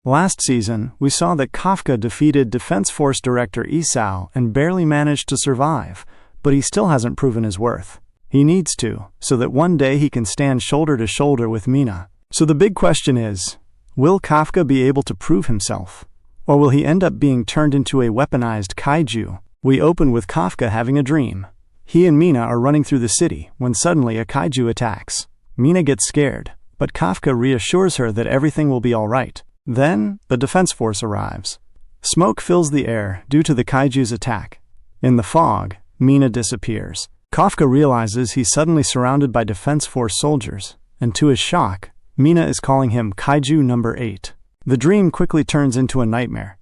Last season, we saw that Kafka defeated Defense Force Director Isao and barely managed to survive, but he still hasn't proven his worth. He needs to, so that one day he can stand shoulder to shoulder with Mina. So the big question is, will Kafka be able to prove himself? Or will he end up being turned into a weaponized kaiju? We open with Kafka having a dream. He and Mina are running through the city when suddenly a kaiju attacks. Mina gets scared, but Kafka reassures her that everything will be alright. Then, the Defense Force arrives. Smoke fills the air due to the kaiju's attack. In the fog, Mina disappears. Kafka realizes he's suddenly surrounded by Defense Force soldiers, and to his shock, Mina is calling him Kaiju number 8. The dream quickly turns into a nightmare.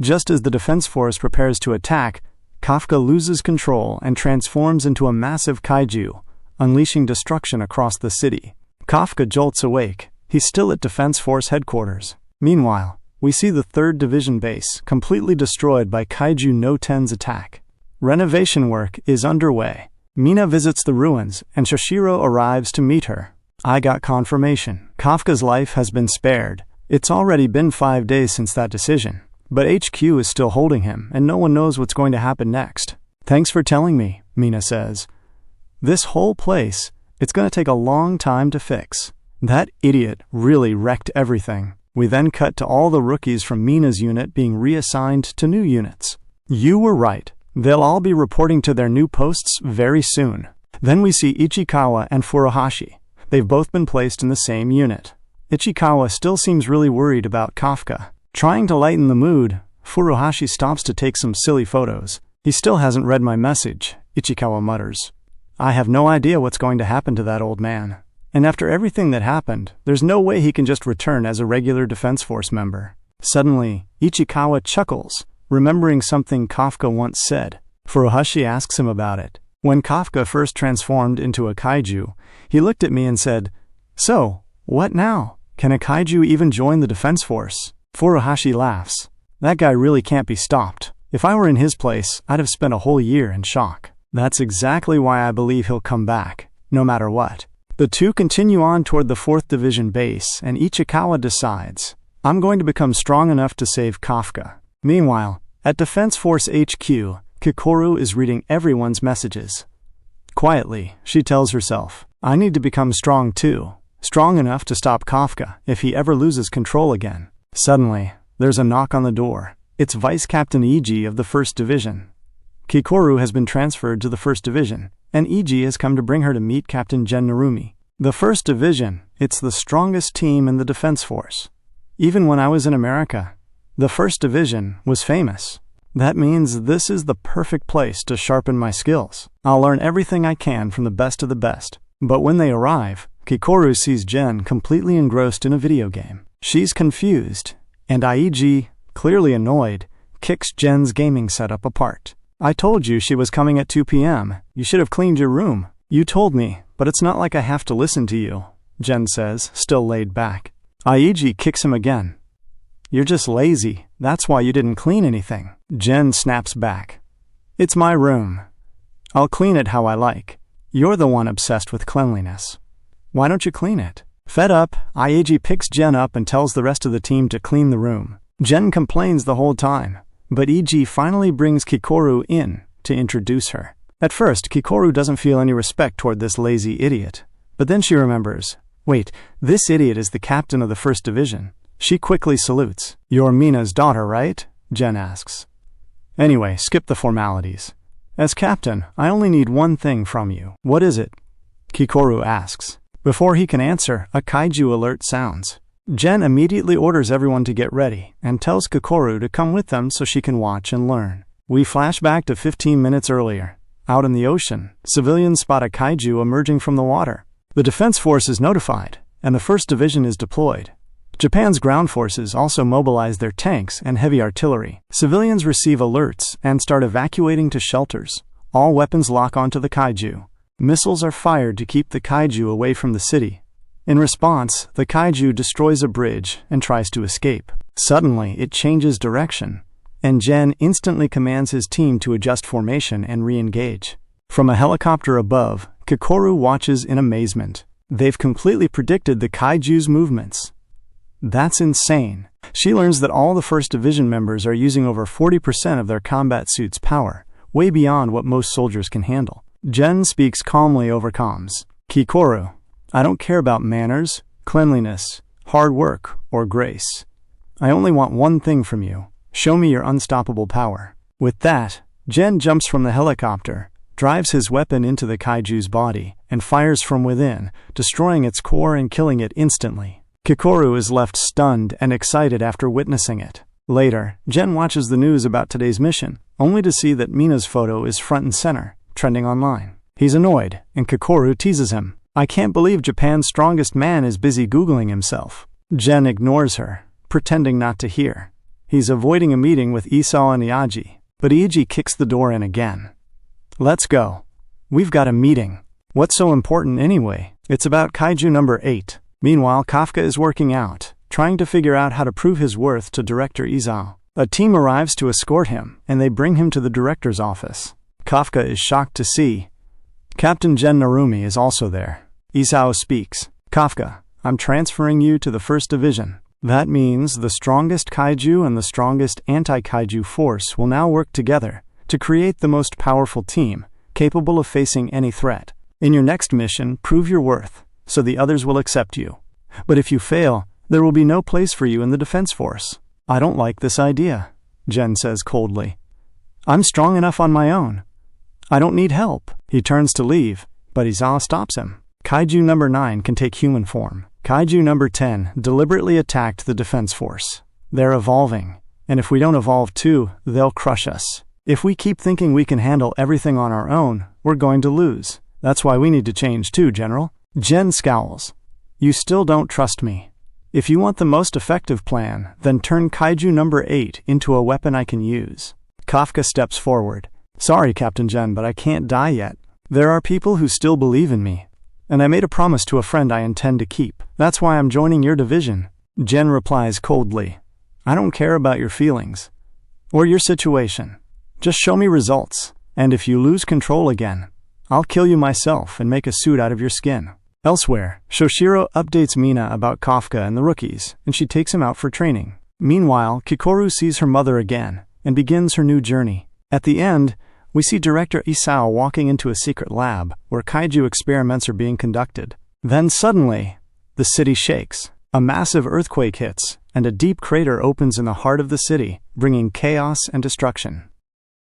Just as the Defense Force prepares to attack, Kafka loses control and transforms into a massive kaiju, unleashing destruction across the city. Kafka jolts awake. He's still at Defense Force headquarters. Meanwhile, we see the 3rd Division base completely destroyed by Kaiju No 10's attack. Renovation work is underway. Mina visits the ruins, and Shoshiro arrives to meet her. I got confirmation. Kafka's life has been spared. It's already been 5 days since that decision, but HQ is still holding him, and no one knows what's going to happen next. Thanks for telling me, Mina says. This whole place, it's going to take a long time to fix. That idiot really wrecked everything. We then cut to all the rookies from Mina's unit being reassigned to new units. You were right. They'll all be reporting to their new posts very soon. Then we see Ichikawa and Furuhashi. They've both been placed in the same unit. Ichikawa still seems really worried about Kafka. Trying to lighten the mood, Furuhashi stops to take some silly photos. He still hasn't read my message, Ichikawa mutters. I have no idea what's going to happen to that old man. And after everything that happened, there's no way he can just return as a regular Defense Force member. Suddenly, Ichikawa chuckles, remembering something Kafka once said. Furuhashi asks him about it. When Kafka first transformed into a kaiju, he looked at me and said, "So, what now? Can a kaiju even join the Defense Force?" Furuhashi laughs. That guy really can't be stopped. If I were in his place, I'd have spent a whole year in shock. That's exactly why I believe he'll come back, no matter what. The two continue on toward the 4th Division base, and Ichikawa decides, I'm going to become strong enough to save Kafka. Meanwhile, at Defense Force HQ, Kikoru is reading everyone's messages. Quietly, she tells herself, I need to become strong too. Strong enough to stop Kafka if he ever loses control again. Suddenly, there's a knock on the door. It's Vice Captain Iji of the 1st Division. Kikoru has been transferred to the 1st Division, and Iji has come to bring her to meet Captain Gen Narumi. The 1st Division, it's the strongest team in the Defense Force. Even when I was in America, the 1st Division was famous. That means this is the perfect place to sharpen my skills. I'll learn everything I can from the best of the best. But when they arrive, Kikoru sees Gen completely engrossed in a video game. She's confused, and Aiji, clearly annoyed, kicks Gen's gaming setup apart. I told you she was coming at 2 p.m. You should have cleaned your room. You told me, but it's not like I have to listen to you, Gen says, still laid back. Aiji kicks him again. You're just lazy. That's why you didn't clean anything. Gen snaps back. It's my room. I'll clean it how I like. You're the one obsessed with cleanliness. Why don't you clean it? Fed up, Aiji picks Gen up and tells the rest of the team to clean the room. Gen complains the whole time, but Iji finally brings Kikoru in to introduce her. At first, Kikoru doesn't feel any respect toward this lazy idiot, but then she remembers, wait, this idiot is the captain of the 1st Division. She quickly salutes. You're Mina's daughter, right? Gen asks. Anyway, skip the formalities. As captain, I only need one thing from you. What is it? Kikoru asks. Before he can answer, a kaiju alert sounds. Gen immediately orders everyone to get ready and tells Kikoru to come with them so she can watch and learn. We flash back to 15 minutes earlier. Out in the ocean, civilians spot a kaiju emerging from the water. The Defense Force is notified, and the 1st Division is deployed. Japan's ground forces also mobilize their tanks and heavy artillery. Civilians receive alerts and start evacuating to shelters. All weapons lock onto the kaiju. Missiles are fired to keep the kaiju away from the city. In response, the kaiju destroys a bridge and tries to escape. Suddenly, it changes direction, and Gen instantly commands his team to adjust formation and re-engage. From a helicopter above, Kikoru watches in amazement. They've completely predicted the kaiju's movements. That's insane. She learns that all the 1st Division members are using over 40% of their combat suit's power, way beyond what most soldiers can handle. Gen speaks calmly over comms. Kikoru, I don't care about manners, cleanliness, hard work, or grace. I only want one thing from you. Show me your unstoppable power. With that, Gen jumps from the helicopter, drives his weapon into the Kaiju's body, and fires from within, destroying its core and killing it instantly. Kikoru is left stunned and excited after witnessing it. Later, Gen watches the news about today's mission, only to see that Mina's photo is front and center, trending online. He's annoyed, and Kikoru teases him. I can't believe Japan's strongest man is busy Googling himself. Gen ignores her, pretending not to hear. He's avoiding a meeting with Isao and Iaji, but Iaji kicks the door in again. Let's go. We've got a meeting. What's so important anyway? It's about Kaiju number 8. Meanwhile, Kafka is working out, trying to figure out how to prove his worth to Director Isao. A team arrives to escort him, and they bring him to the director's office. Kafka is shocked to see Captain Gen Narumi is also there. Isao speaks. Kafka, I'm transferring you to the 1st Division. That means the strongest Kaiju and the strongest anti-Kaiju force will now work together to create the most powerful team, capable of facing any threat. In your next mission, prove your worth, so the others will accept you. But if you fail, there will be no place for you in the defense force. I don't like this idea, Gen says coldly. I'm strong enough on my own. I don't need help. He turns to leave, but Isao stops him. Kaiju number 9 can take human form. Kaiju number 10 deliberately attacked the defense force. They're evolving, and if we don't evolve too, they'll crush us. If we keep thinking we can handle everything on our own, we're going to lose. That's why we need to change too, General. Gen scowls. You still don't trust me. If you want the most effective plan, then turn Kaiju number 8 into a weapon I can use. Kafka steps forward. Sorry, Captain Gen, but I can't die yet. There are people who still believe in me, and I made a promise to a friend I intend to keep. That's why I'm joining your division. Gen replies coldly. I don't care about your feelings or your situation. Just show me results, and if you lose control again, I'll kill you myself and make a suit out of your skin. Elsewhere, Shoshiro updates Mina about Kafka and the rookies, and she takes him out for training. Meanwhile, Kikoru sees her mother again and begins her new journey. At the end, we see Director Isao walking into a secret lab where Kaiju experiments are being conducted. Then suddenly, the city shakes. A massive earthquake hits, and a deep crater opens in the heart of the city, bringing chaos and destruction.